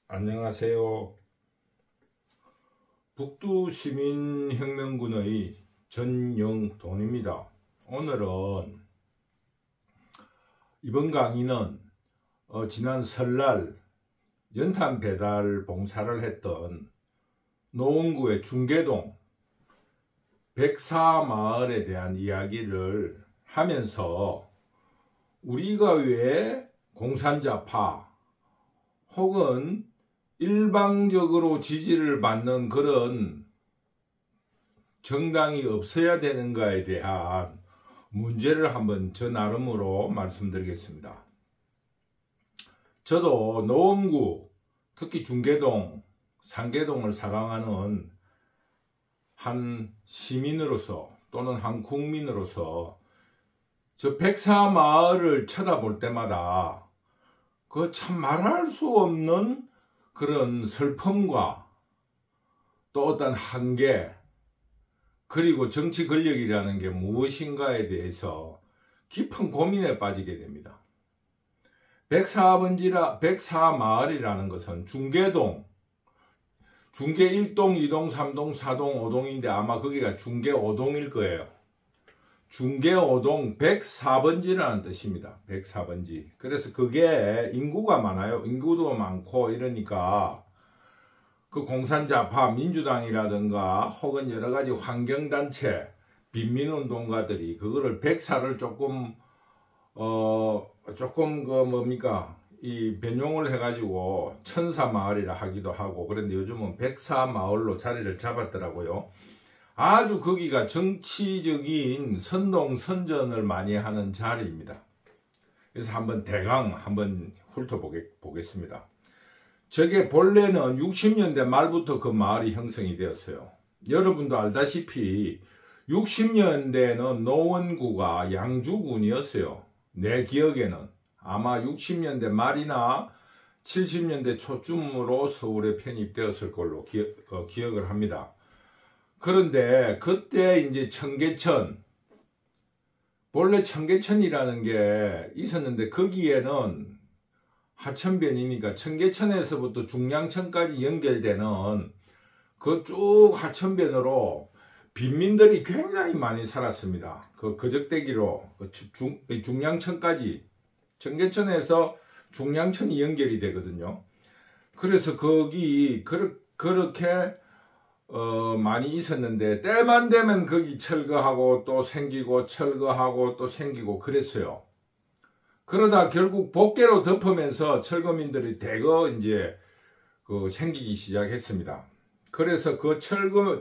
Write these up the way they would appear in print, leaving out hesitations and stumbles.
안녕하세요. 북두시민혁명군의 전영돈입니다. 오늘은 이번 강의는 지난 설날 연탄 배달 봉사를 했던 노원구의 중계동 백사마을에 대한 이야기를 하면서 우리가 왜 공산자파 혹은 일방적으로 지지를 받는 그런 정당이 없어야 되는가에 대한 문제를 한번 저 나름으로 말씀드리겠습니다. 저도 노원구, 특히 중계동, 상계동을 사랑하는 한 시민으로서 또는 한 국민으로서 저 백사마을을 쳐다볼 때마다 그 참 말할 수 없는 그런 슬픔과 또 어떤 한계, 그리고 정치 권력이라는 게 무엇인가에 대해서 깊은 고민에 빠지게 됩니다. 백사마을이라는 것은 중계동, 중계 1동, 2동, 3동, 4동, 5동인데 아마 거기가 중계 5동일 거예요. 중계 5동 104번지라는 뜻입니다. 104번지. 그래서 그게 인구가 많아요. 인구도 많고 이러니까 그 공산자파 민주당이라든가 혹은 여러가지 환경단체 빈민운동가들이 그거를 104를 조금 이 변용을 해가지고 천사마을이라 하기도 하고, 그런데 요즘은 104마을로 자리를 잡았더라고요. 아주 거기가 정치적인 선동선전을 많이 하는 자리입니다. 그래서 대강 한번 훑어보겠습니다. 저게 본래는 60년대 말부터 그 마을이 형성이 되었어요. 여러분도 알다시피 60년대는 노원구가 양주군이었어요. 내 기억에는 아마 60년대 말이나 70년대 초쯤으로 서울에 편입되었을 걸로 기억을 합니다. 그런데 그때 이제 청계천, 본래 청계천이라는 게 있었는데 거기에는 하천변이니까 청계천에서부터 중량천까지 연결되는 그 쭉 하천변으로 빈민들이 굉장히 많이 살았습니다. 그 거적대기로 중량천까지, 청계천에서 중량천이 연결이 되거든요. 그래서 거기 그렇게 많이 있었는데 때만 되면 거기 철거하고 또 생기고 철거하고 또 생기고 그랬어요. 그러다 결국 복개로 덮으면서 철거민들이 대거 이제 생기기 시작했습니다. 그래서 그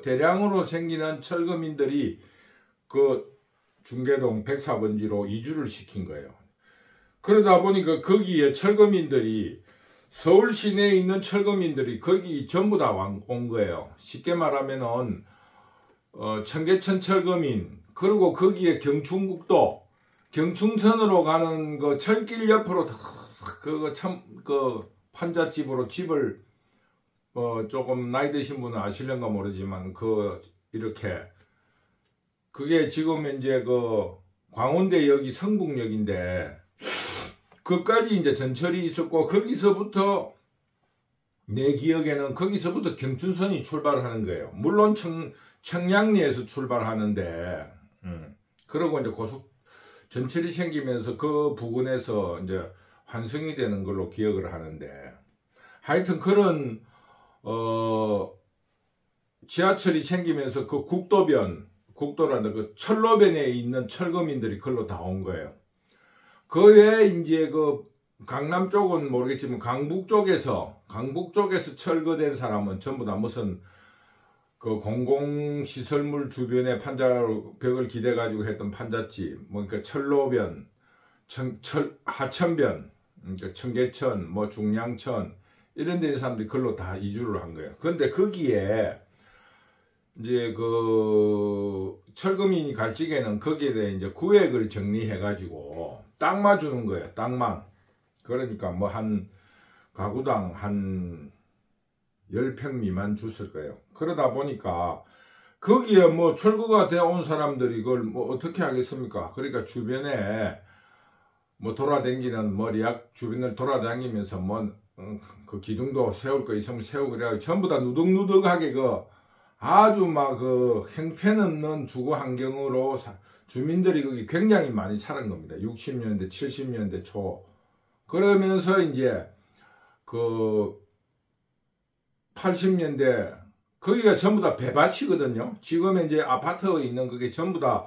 대량으로 생기는 철거민들이 그 중계동 104번지로 이주를 시킨 거예요. 그러다 보니까 거기에 철거민들이, 서울 시내에 있는 철거민들이 거기 전부 다 온 거예요. 쉽게 말하면은 청계천 철거민, 그리고 거기에 경춘국도, 경춘선으로 가는 그 철길 옆으로 그 판잣집으로 집을 조금 나이 드신 분은 아실런가 모르지만 이렇게 그게 지금 이제 광운대역이 성북역인데 그까지 이제 전철이 있었고, 거기서부터 내 기억에는 거기서부터 경춘선이 출발하는 거예요. 물론 청량리에서 출발하는데, 그러고 이제 전철이 생기면서 그 부근에서 이제 환승이 되는 걸로 기억을 하는데, 하여튼 그런 지하철이 생기면서 그 국도라는 그 철로변에 있는 철거민들이 그걸로 다 온 거예요. 그 외에 이제 강남 쪽은 모르겠지만 강북 쪽에서 철거된 사람은 전부 다 무슨 공공시설물 주변에 벽을 기대가지고 했던 판잣집, 그러니까 철로변, 하천변, 그러니까 청계천, 중량천, 이런 데 사람들이 그걸로 다 이주를 한 거예요. 그런데 거기에 이제 철거민이 갈 적에는 거기에 대해 이제 구획을 정리해가지고 땅만 주는 거예요. 땅만. 그러니까 한 가구당 한 10평 미만 줬을 거예요. 그러다 보니까 거기에 철거가 되어 온 사람들이 그걸 어떻게 하겠습니까? 그러니까 주변에 돌아다니는 리학 주변을 돌아다니면서 그 기둥도 세울 거 있으면 세우고 그래야 전부 다 누덕누덕하게 아주 막 형편없는 주거 환경으로 주민들이 거기 굉장히 많이 살은 겁니다. 60년대, 70년대 초. 그러면서 이제 80년대 거기가 전부 다 배밭이거든요. 지금 이제 아파트에 있는 그게 전부 다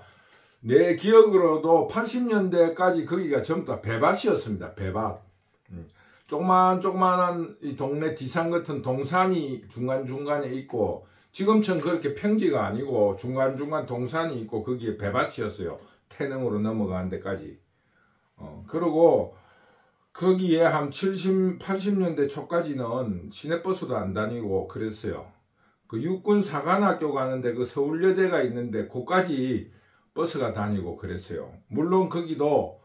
내 기억으로도 80년대까지 거기가 전부 다 배밭이었습니다. 배밭. 조그만한 이 동네 뒤산 같은 동산이 중간중간에 있고 지금처럼 그렇게 평지가 아니고 중간중간 동산이 있고 거기에 배밭이었어요. 태릉으로 넘어가는 데까지. 그리고 거기에 한 70, 80년대 초까지는 시내버스도 안 다니고 그랬어요. 그 육군 사관학교 가는데 그 서울여대가 있는데 거기까지 버스가 다니고 그랬어요. 물론 거기도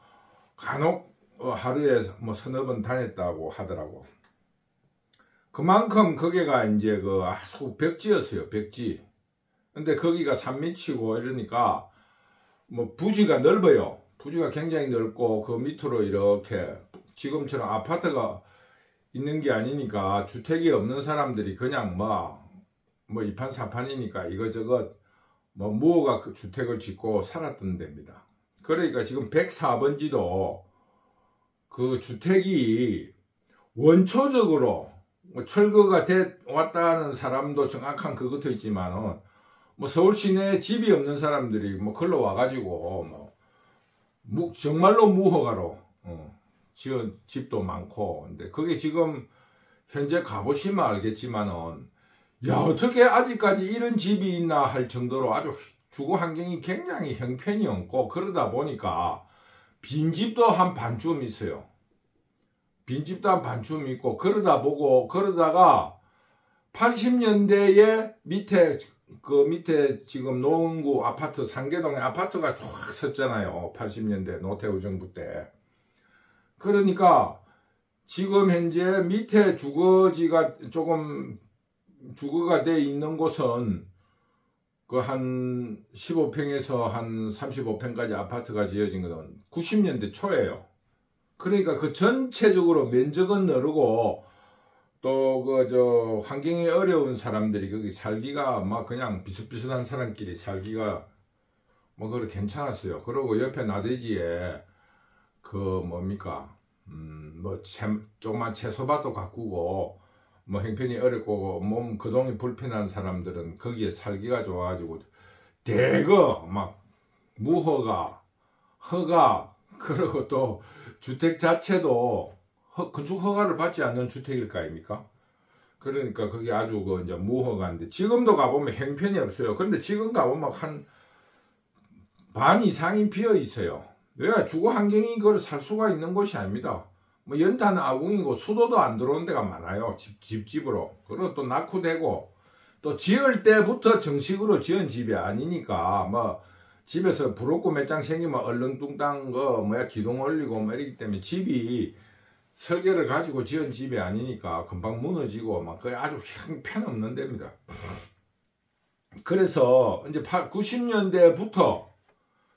간혹 하루에 뭐 서너 번 다녔다고 하더라고. 그만큼 거기가 이제 아주 벽지였어요. 벽지. 근데 거기가 산밑이고 이러니까 뭐 부지가 넓어요. 부지가 굉장히 넓고 그 밑으로 이렇게 지금처럼 아파트가 있는 게 아니니까 주택이 없는 사람들이 그냥 뭐 이판사판이니까 이것저것 뭐 무허가 그 주택을 짓고 살았던 데입니다. 그러니까 지금 104번지도 그 주택이 원초적으로 뭐 철거가 돼 왔다는 사람도 정확한 그것도 있지만은 뭐 서울 시내에 집이 없는 사람들이 뭐 걸러 와가지고 정말로 무허가로 지은 집도 많고. 근데 그게 지금 현재 가보시면 알겠지만은 야, 어떻게 아직까지 이런 집이 있나 할 정도로 아주 주거 환경이 굉장히 형편이 없고, 그러다 보니까 빈집도 한 반쯤 있어요. 빈집도 한 반쯤 있고, 그러다가 80년대에 밑에 지금 노원구 아파트, 상계동에 아파트가 쫙 섰잖아요. 80년대 노태우 정부 때. 그러니까 지금 현재 밑에 주거지가 조금 주거가 돼 있는 곳은 한 15평에서 한 35평까지 아파트가 지어진 것은 90년대 초예요. 그러니까 그 전체적으로 면적은 넓고 또 환경이 어려운 사람들이 거기 살기가 그냥 비슷비슷한 사람끼리 살기가 그래 괜찮았어요. 그리고 옆에 나대지에 조그만 채소밭도 가꾸고 형편이 어렵고 몸 거동이 불편한 사람들은 거기에 살기가 좋아가지고 대거 무허가 허가, 그리고 또 주택 자체도 건축 허가를 받지 않는 주택일 거 아닙니까? 그러니까 그게 아주 이제 무허가인데, 지금도 가보면 형편이 없어요. 그런데 지금 가보면 한 반 이상이 비어 있어요. 왜? 주거 환경이 그걸 살 수가 있는 곳이 아닙니다. 연탄 아궁이고 수도도 안 들어오는 데가 많아요. 집으로. 그리고 또 낙후되고, 또 지을 때부터 정식으로 지은 집이 아니니까, 집에서 부럽고 몇 장 생기면 얼렁뚱땅 기둥 올리고 이러기 때문에 집이 설계를 가지고 지은 집이 아니니까 금방 무너지고 그게 아주 형편없는 데입니다. 그래서 이제 90년대부터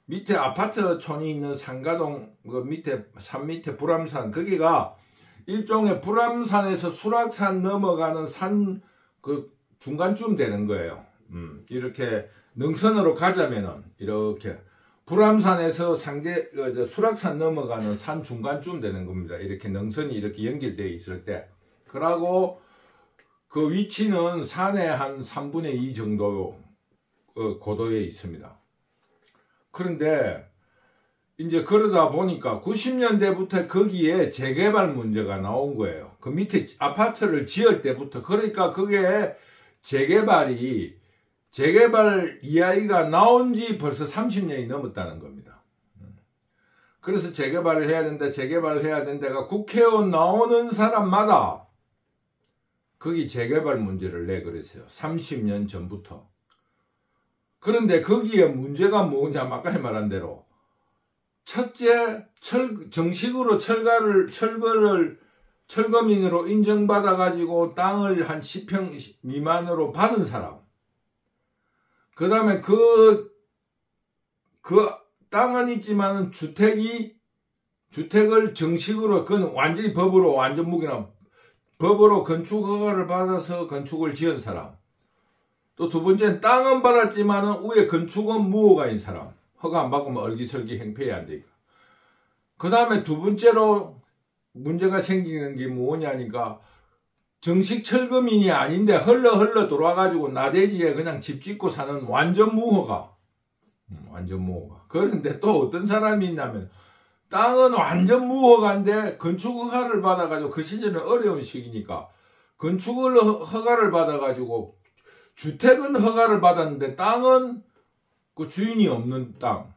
밑에 아파트촌이 있는 상가동 산 밑에 불암산, 거기가 일종의 불암산에서 수락산 넘어가는 산 중간쯤 되는 거예요. 이렇게 능선으로 가자면은 이렇게 불암산에서 수락산 넘어가는 산 중간쯤 되는 겁니다. 이렇게 능선이 이렇게 연결되어 있을 때. 그러고 그 위치는 산의 한 3분의 2 정도 고도에 있습니다. 그런데 이제 그러다 보니까 90년대부터 거기에 재개발 문제가 나온 거예요. 그 밑에 아파트를 지을 때부터. 그러니까 그게 재개발 이야기가 나온 지 벌써 30년이 넘었다는 겁니다. 그래서 재개발을 해야 된다가 국회의원 나오는 사람마다 거기 재개발 문제를 내그랬어요. 30년 전부터. 그런데 거기에 문제가 뭐냐, 아까 말한 대로. 첫째, 정식으로 철거민으로 인정받아가지고 땅을 한 10평 미만으로 받은 사람. 그 다음에 그 땅은 있지만은 주택을 정식으로, 그건 완전히 법으로 완전 무기나 법으로 건축 허가를 받아서 건축을 지은 사람. 또 두 번째는 땅은 받았지만은 위에 건축은 무허가인 사람. 허가 안 받고 뭐 얼기설기 행패해야 안 되니까. 그 다음에 두 번째로 문제가 생기는 게 뭐냐니까 정식 철거민이 아닌데 흘러 돌아가지고 나대지에 그냥 집 짓고 사는 완전 무허가. 완전 무허가. 그런데 또 어떤 사람이 있냐면 땅은 완전 무허가인데 건축 허가를 받아가지고 그 시절은 어려운 시기니까 건축을 허가를 받아가지고 주택은 허가를 받았는데 땅은 그 주인이 없는 땅.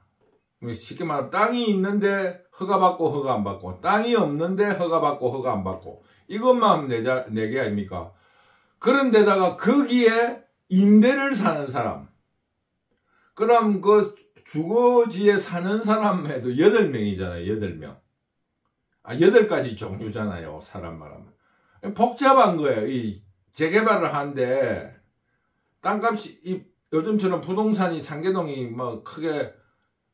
쉽게 말하면 땅이 있는데 허가 받고 허가 안 받고 땅이 없는데 허가 받고 허가 안 받고 이것만 네 개 아닙니까? 그런데다가 거기에 임대를 사는 사람. 그럼 그 주거지에 사는 사람에도 8명이잖아요. 8명. 8가지 종류잖아요. 사람 말하면. 복잡한 거예요. 이 재개발을 하는데 땅값이 요즘처럼 부동산이 상계동이 뭐 크게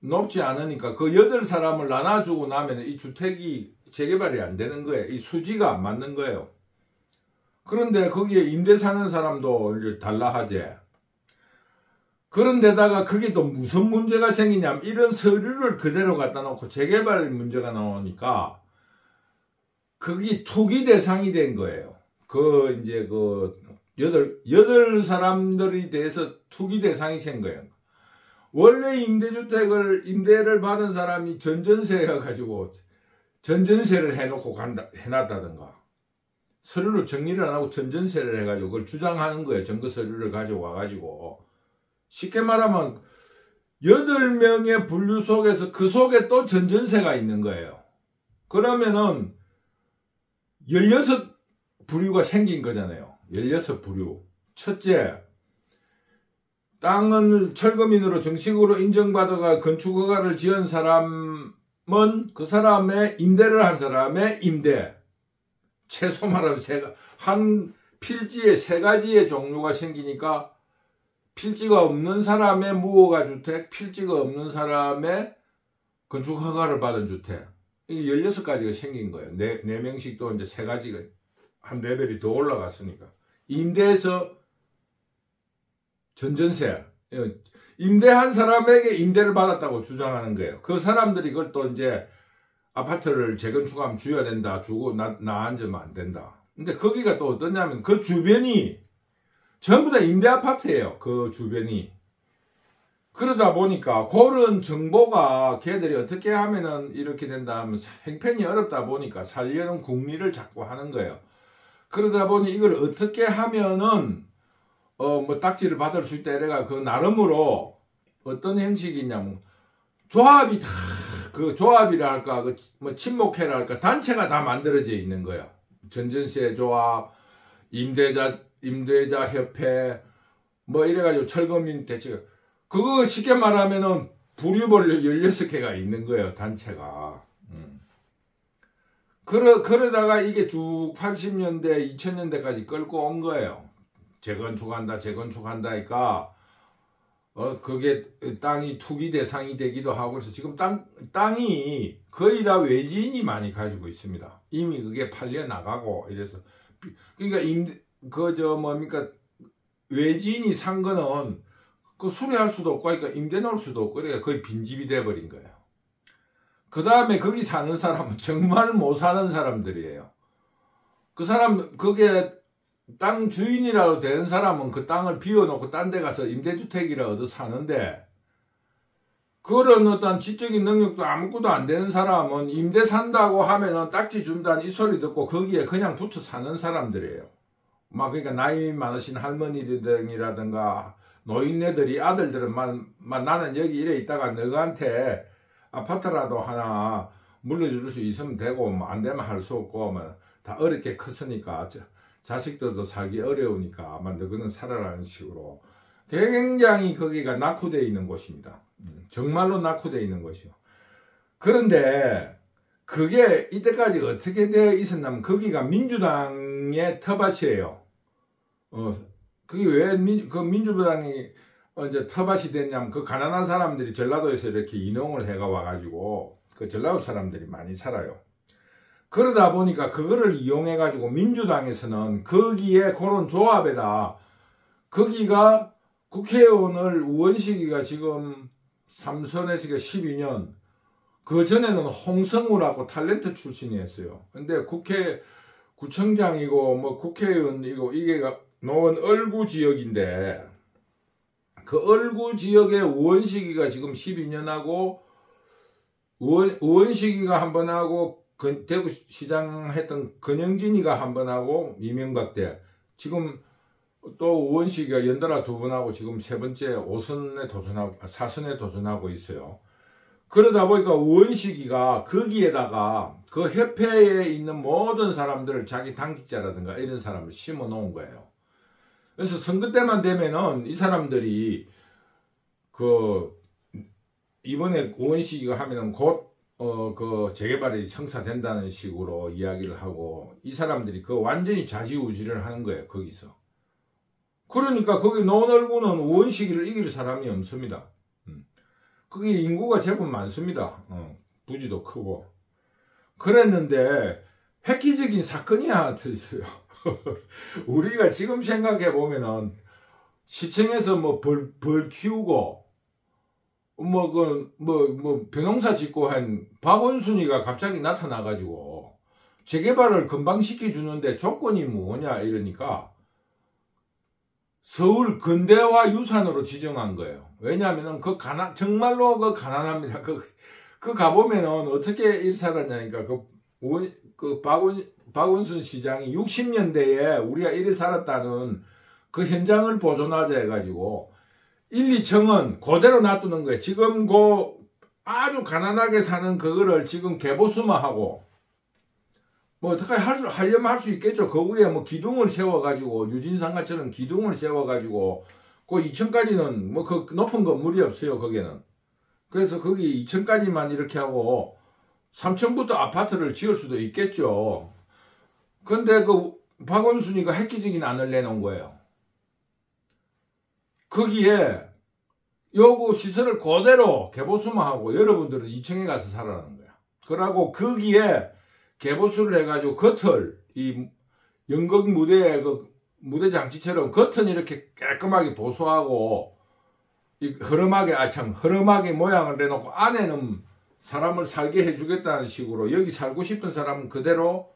높지 않으니까 그 8사람을 나눠주고 나면 이 주택이 재개발이 안 되는 거예요. 이 수지가 안 맞는 거예요. 그런데 거기에 임대 사는 사람도 이제 달라 하지. 그런데다가 그게 또 무슨 문제가 생기냐면 이런 서류를 그대로 갖다 놓고 재개발 문제가 나오니까 그게 투기 대상이 된 거예요. 이제 여덟 사람들이 대해서 투기 대상이 생 거예요. 원래 임대를 받은 사람이 전전세여가지고 전전세를 해놨다든가 서류를 정리를 안 하고 전전세를 해가지고 그걸 주장하는 거예요. 증거 서류를 가져와가지고. 쉽게 말하면 8명의 분류 속에서 그 속에 또 전전세가 있는 거예요. 그러면은 16부류가 생긴 거잖아요. 16부류. 첫째, 땅을 철거민으로 정식으로 인정받아가 건축허가를 지은 사람은 그 사람의 임대를 한 사람의 임대. 최소 말하면 한 필지에 3가지의 종류가 생기니까 필지가 없는 사람의 무허가 주택, 필지가 없는 사람의 건축 허가를 받은 주택. 이게 16가지가 생긴 거예요. 4명씩 또 이제 3가지가 한 레벨이 더 올라갔으니까. 임대에서 전전세. 임대한 사람에게 임대를 받았다고 주장하는 거예요. 그 사람들이 그걸 또 이제 아파트를 재건축하면 줘야 된다. 주고 나 앉으면 안 된다. 근데 거기가 또 어떠냐면 그 주변이 전부 다 임대 아파트예요. 그 주변이. 그러다 보니까 그런 정보가 걔들이 어떻게 하면은 이렇게 된다 하면 행편이 어렵다 보니까 살려는 궁리를 자꾸 하는 거예요. 그러다 보니 이걸 어떻게 하면은 뭐 딱지를 받을 수 있다 이래가 그 나름으로 어떤 형식이 있냐면 조합이 다 그 조합이라 할까 뭐 친목회라 할까 단체가 다 만들어져 있는 거예요. 전전세 조합, 임대자 협회 뭐 이래가지고 철거민 대책 그거 쉽게 말하면은 부류별로 16개가 있는 거예요. 단체가. 그러다가 이게 쭉 80년대 2000년대까지 끌고 온 거예요. 재건축한다 하니까 그게 땅이 투기 대상이 되기도 하고 그래서 지금 땅이 거의 다 외지인이 많이 가지고 있습니다. 이미 그게 팔려 나가고 이래서 그러니까 뭡니까 외지인이 산 거는 그 수리할 수도 없고 그러니까 임대 놓을 수도 없고 그러니까 거의 빈집이 돼버린 거예요. 그 다음에 거기 사는 사람은 정말 못 사는 사람들이에요. 그 사람 그게 땅 주인이라도 되는 사람은 그 땅을 비워놓고 딴 데 가서 임대주택이라 얻어 사는데 그런 어떤 지적인 능력도 아무것도 안 되는 사람은 임대 산다고 하면은 딱지 준다는 이 소리 듣고 거기에 그냥 붙어 사는 사람들이에요. 막 그러니까 나이 많으신 할머니들이라든가 노인네들이 아들들은 나는 여기 이래 있다가 너희한테 아파트라도 하나 물려줄 수 있으면 되고 뭐 안 되면 할 수 없고 뭐 다 어렵게 컸으니까 자식들도 살기 어려우니까 아마 너희는 살아라는 식으로 굉장히 거기가 낙후되어 있는 곳입니다. 정말로 낙후되어 있는 곳이요. 그런데 그게 이때까지 어떻게 되어 있었냐면 거기가 민주당의 터밭이에요. 그게 왜 민주당이 이제 터밭이 됐냐면 그 가난한 사람들이 전라도에서 이렇게 이농을 해가 와가지고 그 전라도 사람들이 많이 살아요. 그러다 보니까 그거를 이용해가지고 민주당에서는 거기에 그런 조합에다 거기가 국회의원을 우원식이가 지금 삼선에서 12년 그 전에는 홍성우라고 탤런트 출신이었어요. 근데 구청장이고 뭐 국회의원이고 이게 노원 얼구 지역인데 그 얼구 지역의 우원식이가 지금 12년하고 우원식이가 한 번 하고 대구시장 했던 권영진이가 한 번 하고 이명박 때 지금 또 우원식이가 연달아 두 번 하고 지금 세 번째 5선에 도전하고 4선에 도전하고 있어요. 그러다 보니까 우원식이가 거기에다가 그 협회에 있는 모든 사람들을 자기 당직자라든가 이런 사람을 심어 놓은 거예요. 그래서 선거 때만 되면은 이 사람들이 이번에 우원식이가 하면은 곧 재개발이 성사된다는 식으로 이야기를 하고 이 사람들이 완전히 좌지우지를 하는 거예요, 거기서. 그러니까 거기 노원얼구는 우원식이를 이길 사람이 없습니다. 거기 인구가 제법 많습니다. 부지도 크고. 그랬는데 획기적인 사건이 하나 있어요. 우리가 지금 생각해 보면은 시청에서 뭐 벌 키우고 벼농사 짓고 한 박원순이가 갑자기 나타나가지고 재개발을 금방 시켜주는데 조건이 뭐냐 이러니까 서울 근대화 유산으로 지정한 거예요. 왜냐하면은 정말로 가난합니다. 가보면은 어떻게 일살았냐니까 박원순 시장이 60년대에 우리가 이래 살았다는 그 현장을 보존하자 해가지고 1, 2층은 그대로 놔두는 거예요. 지금 아주 가난하게 사는 그거를 지금 개보수마하고 뭐 어떻게 하려면 할 수 있겠죠. 그 위에 뭐 기둥을 세워가지고 유진상가처럼 기둥을 세워가지고 그 2층까지는 뭐 그 높은 건물이 없어요. 거기는. 그래서 거기 2층까지만 이렇게 하고 3층부터 아파트를 지을 수도 있겠죠. 근데 박원순이가 획기적인 안을 내놓은 거예요. 거기에 요구 시설을 그대로 개보수마하고 여러분들은 2층에 가서 살아라는 거야. 그러고 거기에 개보수를 해가지고 이 연극 무대에 무대 장치처럼 겉은 이렇게 깔끔하게 보수하고 흐름하게 모양을 내놓고 안에는 사람을 살게 해주겠다는 식으로 여기 살고 싶은 사람은 그대로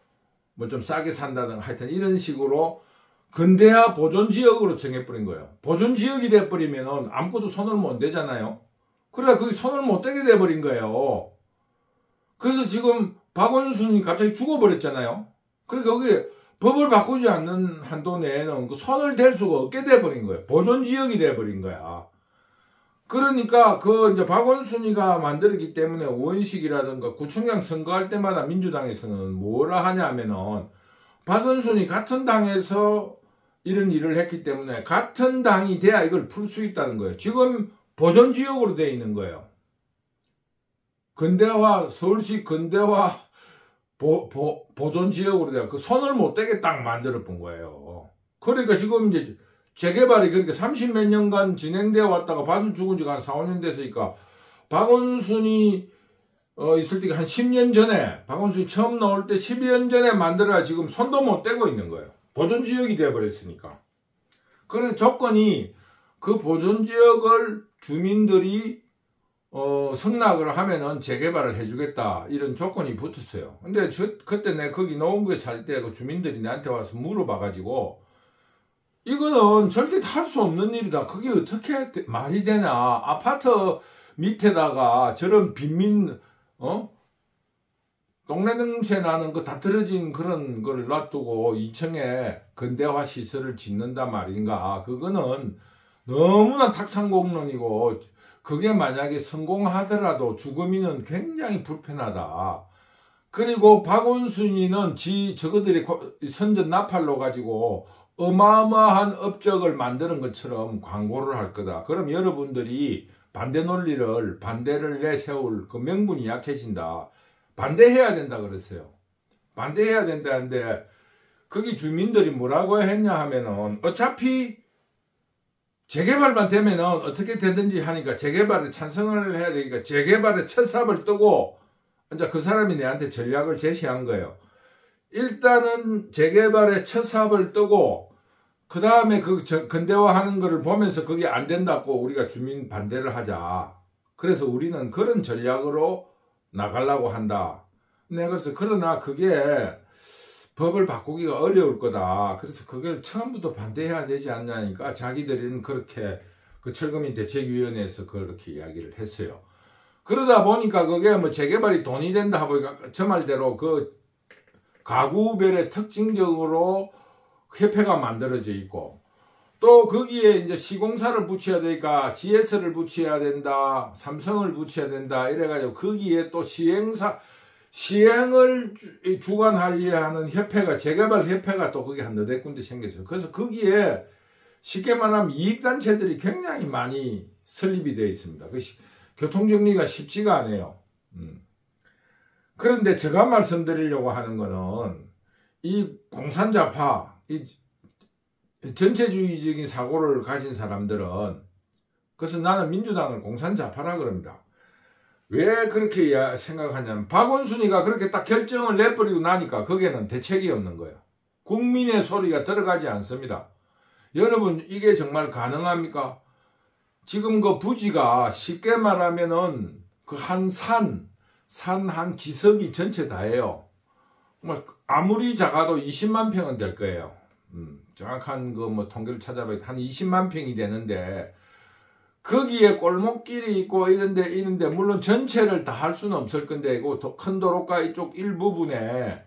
뭐 좀 싸게 산다든가 하여튼 이런 식으로 근대화 보존지역으로 정해버린 거예요. 보존지역이 돼버리면은 아무것도 손을 못 대잖아요. 그러다 거기 손을 못 대게 돼버린 거예요. 그래서 지금 박원순이 갑자기 죽어버렸잖아요. 그러니까 거기 법을 바꾸지 않는 한도 내에는 손을 댈 수가 없게 돼버린 거예요. 보존지역이 돼버린 거야. 그러니까 이제 박원순이가 만들었기 때문에 우원식이라든가 구청장 선거할 때마다 민주당에서는 뭐라 하냐면은 박원순이 같은 당에서 이런 일을 했기 때문에 같은 당이 돼야 이걸 풀 수 있다는 거예요. 지금 보존지역으로 되어 있는 거예요. 서울시 근대화 보존지역으로 돼요. 손을 못 대게 딱 만들어 본 거예요. 그러니까 지금 이제 재개발이 그렇게 30몇 년간 진행되어 왔다가 박원순 죽은 지가 한 4, 5년 됐으니까 박원순이 있을 때가 한 10년 전에 박원순이 처음 나올 때 12년 전에 만들어야 지금 손도 못 대고 있는 거예요. 보존지역이 되어버렸으니까. 그래서 조건이 그 보존지역을 주민들이 승낙을 하면은 재개발을 해주겠다 이런 조건이 붙었어요. 근데 그때 내가 거기 노원구에 살 때 그 주민들이 나한테 와서 물어봐가지고 이거는 절대 할 수 없는 일이다. 그게 어떻게 말이 되나. 아파트 밑에다가 저런 빈민 동네 냄새 나는 다 떨어진 그런 걸 놔두고 2층에 근대화 시설을 짓는단 말인가. 그거는 너무나 탁상공론이고 그게 만약에 성공하더라도 주거민은 굉장히 불편하다. 그리고 박원순이는 저거들이 선전 나팔로 가지고 어마어마한 업적을 만드는 것처럼 광고를 할 거다. 그럼 여러분들이 반대를 내세울 그 명분이 약해진다. 반대해야 된다 그랬어요. 반대해야 된다는데 거기 주민들이 뭐라고 했냐 하면은 어차피 재개발만 되면은 어떻게 되든지 하니까 재개발에 찬성을 해야 되니까 재개발에 첫 삽을 뜨고 이제 그 사람이 내한테 전략을 제시한 거예요. 일단은 재개발의 첫 사업을 뜨고 그 다음에 그 근대화하는 거를 보면서 그게 안 된다고 우리가 주민 반대를 하자. 그래서 우리는 그런 전략으로 나가려고 한다. 네, 그래서 그러나 그게 법을 바꾸기가 어려울 거다. 그래서 그걸 처음부터 반대해야 되지 않냐니까 자기들은 그렇게 그 철거민 대책위원회에서 그렇게 이야기를 했어요. 그러다 보니까 그게 뭐 재개발이 돈이 된다 하보니까 저 말대로 그 가구별의 특징적으로 협회가 만들어져 있고 또 거기에 이제 시공사를 붙여야 되니까 GS를 붙여야 된다, 삼성을 붙여야 된다 이래가지고 거기에 또 시행을 주관하려 하는 협회가 재개발 협회가 또 거기 한 너댓 군데 생겼어요. 그래서 거기에 쉽게 말하면 이익단체들이 굉장히 많이 설립이 되어 있습니다. 그 교통정리가 쉽지가 않아요. 그런데 제가 말씀드리려고 하는 거는 이 공산자파, 이 전체주의적인 사고를 가진 사람들은 그래서 나는 민주당을 공산자파라 그럽니다. 왜 그렇게 생각하냐면 박원순이가 그렇게 딱 결정을 내버리고 나니까 거기에는 대책이 없는 거예요. 국민의 소리가 들어가지 않습니다. 여러분 이게 정말 가능합니까? 지금 그 부지가 쉽게 말하면은 그 한 산 한 기슭이 전체 다예요. 아무리 작아도 20만 평은 될 거예요. 정확한 그 뭐 통계를 찾아봐야 한 20만 평이 되는데 거기에 골목길이 있고 이런데 물론 전체를 다 할 수는 없을 건데 큰 도로가 이쪽 일부분에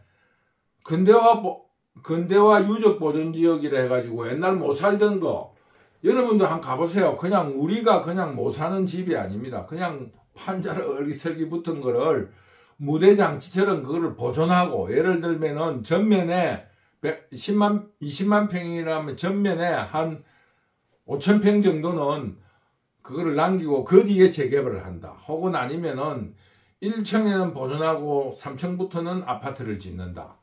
근대화 유적 보존 지역이라 해가지고 옛날 못 살던 거 여러분들 한번 가보세요. 그냥 우리가 그냥 못 사는 집이 아닙니다. 그냥 판자를 얼기설기 붙은 거를 무대장치처럼 그거를 보존하고 예를 들면은 전면에 20만 평이라면 전면에 한 5천 평 정도는 그거를 남기고 그 뒤에 재개발을 한다. 혹은 아니면은 1층에는 보존하고 3층부터는 아파트를 짓는다.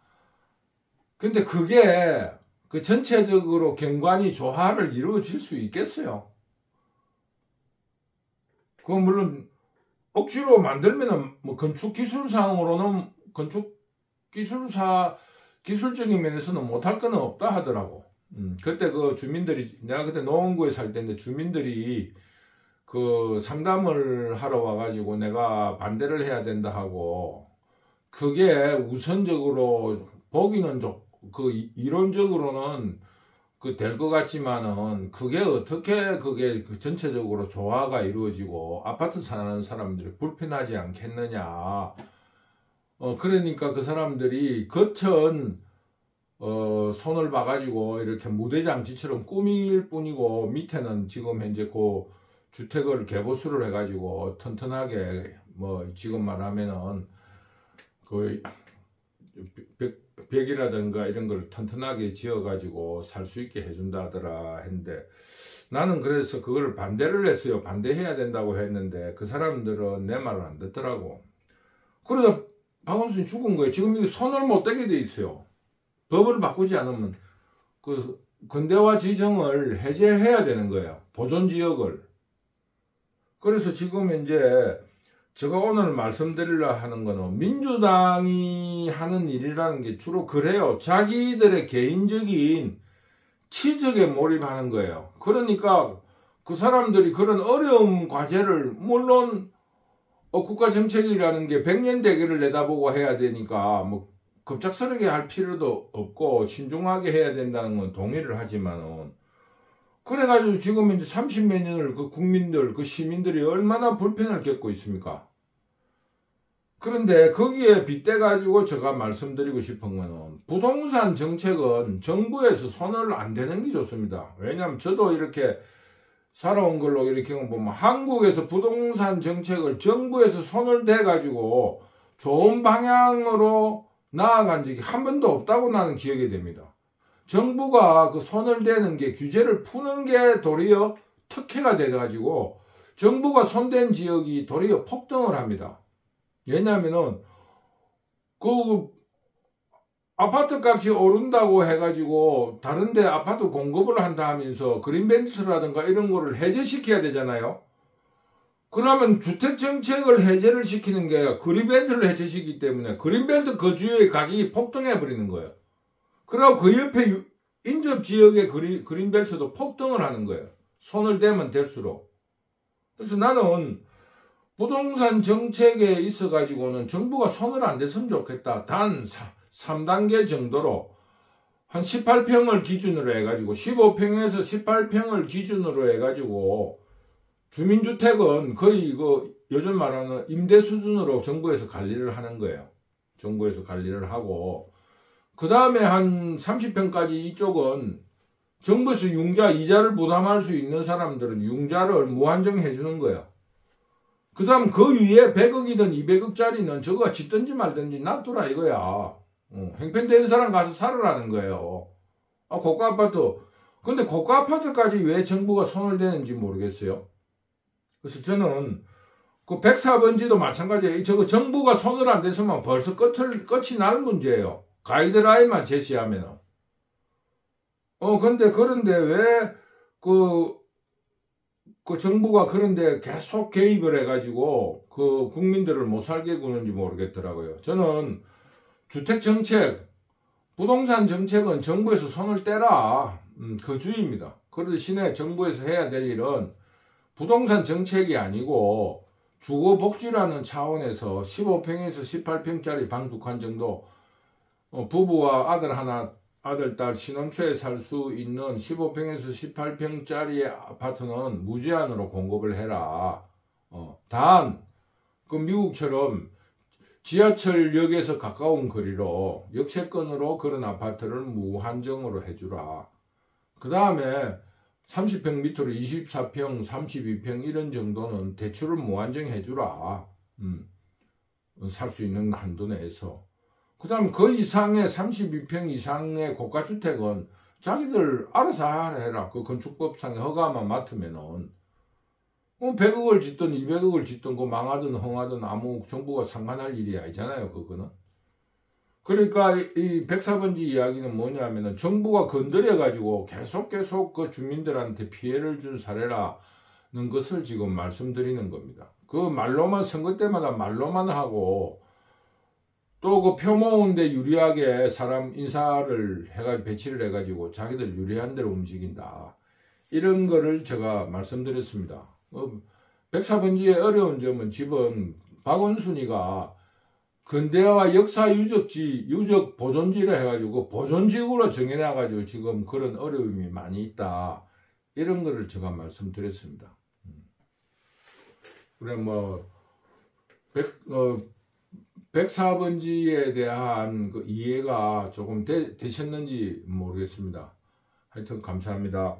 근데 그게 그 전체적으로 경관이 조화를 이루어질 수 있겠어요? 그건 물론 억지로 만들면은 뭐 건축기술상으로는 기술적인 면에서는 못할 거는 없다 하더라고. 그때 그 주민들이 내가 그때 노원구에 살 때인데 주민들이 그 상담을 하러 와가지고 내가 반대를 해야 된다 하고 그게 우선적으로 보기는 그 이론적으로는 그 될 것 같지만은 그게 어떻게 그게 그 전체적으로 조화가 이루어지고 아파트 사는 사람들이 불편하지 않겠느냐. 그러니까 그 사람들이 거천 손을 봐가지고 이렇게 무대장치처럼 꾸밀 뿐이고 밑에는 지금 현재 그 주택을 개보수를 해가지고 튼튼하게 뭐 지금 말하면은 그 벽이라든가 이런 걸 튼튼하게 지어가지고 살 수 있게 해준다 하더라 했는데 나는 그래서 그걸 반대를 했어요. 반대해야 된다고 했는데 그 사람들은 내 말을 안 듣더라고. 그러다 박원순이 죽은 거예요. 지금 이게 손을 못 대게 돼 있어요. 법을 바꾸지 않으면 그 근대화 지정을 해제해야 되는 거예요. 보존지역을. 그래서 지금 이제 제가 오늘 말씀드리려 하는 거는 민주당이 하는 일이라는 게 주로 그래요. 자기들의 개인적인 치적에 몰입하는 거예요. 그러니까 그 사람들이 그런 어려운 과제를 물론 국가 정책이라는 게 100년 대계를 내다보고 해야 되니까 뭐 급작스럽게 할 필요도 없고 신중하게 해야 된다는 건 동의를 하지만은 그래가지고 지금 이제 30몇 년을 그 국민들, 그 시민들이 얼마나 불편을 겪고 있습니까? 그런데 거기에 빗대가지고 제가 말씀드리고 싶은 거는 부동산 정책은 정부에서 손을 안 대는 게 좋습니다. 왜냐하면 저도 이렇게 살아온 걸로 이렇게 보면 한국에서 부동산 정책을 정부에서 손을 대가지고 좋은 방향으로 나아간 적이 한 번도 없다고 나는 기억이 됩니다. 정부가 그 손을 대는 게 규제를 푸는 게 도리어 특혜가 돼가지고 정부가 손댄 지역이 도리어 폭등을 합니다. 왜냐하면은 그 아파트 값이 오른다고 해가지고 다른데 아파트 공급을 한다 하면서 그린벨트라든가 이런 거를 해제시켜야 되잖아요. 그러면 주택정책을 해제를 시키는 게 그린벨트를 해제시키기 때문에 그린벨트 거주의 가격이 폭등해 버리는 거예요. 그리고 그 옆에 인접지역의 그린벨트도 폭등을 하는 거예요. 손을 대면 될수록. 그래서 나는 부동산 정책에 있어 가지고는 정부가 손을 안 댔으면 좋겠다. 단 3단계 정도로 한 18평을 기준으로 해가지고 15평에서 18평을 기준으로 해가지고 주민주택은 거의 요즘 말하는 임대 수준으로 정부에서 관리를 하는 거예요. 정부에서 관리를 하고 그 다음에 한 30평까지 이쪽은 정부에서 융자 이자를 부담할 수 있는 사람들은 융자를 무한정 해주는 거예요. 그 다음 그 위에 100억이든 200억짜리는 저거가 짓든지 말든지 놔두라 이거야. 행편되는 사람 가서 살으라는 거예요. 고가 아파트. 근데 고가 아파트까지 왜 정부가 손을 대는지 모르겠어요. 그래서 저는 그 104번지도 마찬가지예요. 저거 정부가 손을 안 댔으면 벌써 끝이 날 문제예요. 가이드라인만 제시하면은. 그런데 왜 그 정부가 그런데 계속 개입을 해가지고 그 국민들을 못 살게 구는지 모르겠더라고요. 저는 주택정책, 부동산 정책은 정부에서 손을 떼라. 그 주의입니다. 그 대신에 정부에서 해야 될 일은 부동산 정책이 아니고 주거복지라는 차원에서 15평에서 18평짜리 방 2칸 정도 부부와 아들 하나, 아들, 딸 신혼초에 살 수 있는 15평에서 18평짜리 아파트는 무제한으로 공급을 해라. 단, 그 미국처럼 지하철역에서 가까운 거리로 역세권으로 그런 아파트를 무한정으로 해주라. 그 다음에 30평 밑으로 24평, 32평 이런 정도는 대출을 무한정 해주라. 살 수 있는 한도 내에서. 그 다음 그 이상의 32평 이상의 고가주택은 자기들 알아서 해라. 그 건축법상의 허가만 맡으면은 100억을 짓든 200억을 짓든 그 망하든 흥하든 아무 정부가 상관할 일이 아니잖아요. 그거는. 그러니까 이 104번지 이야기는 뭐냐면은 정부가 건드려 가지고 계속 그 주민들한테 피해를 준 사례라는 것을 지금 말씀드리는 겁니다. 그 말로만 선거 때마다 말로만 하고 또 그 표 모으는데 유리하게 사람 인사를 배치를 해가지고 자기들 유리한 대로 움직인다. 이런 거를 제가 말씀드렸습니다. 104번지의 어려운 점은 집은 박원순이가 근대화 역사 유적 보존지를 해가지고 보존지구로 정해놔가지고 지금 그런 어려움이 많이 있다. 이런 거를 제가 말씀드렸습니다. 그래 104번지에 대한 그 이해가 조금 되셨는지 모르겠습니다. 하여튼 감사합니다.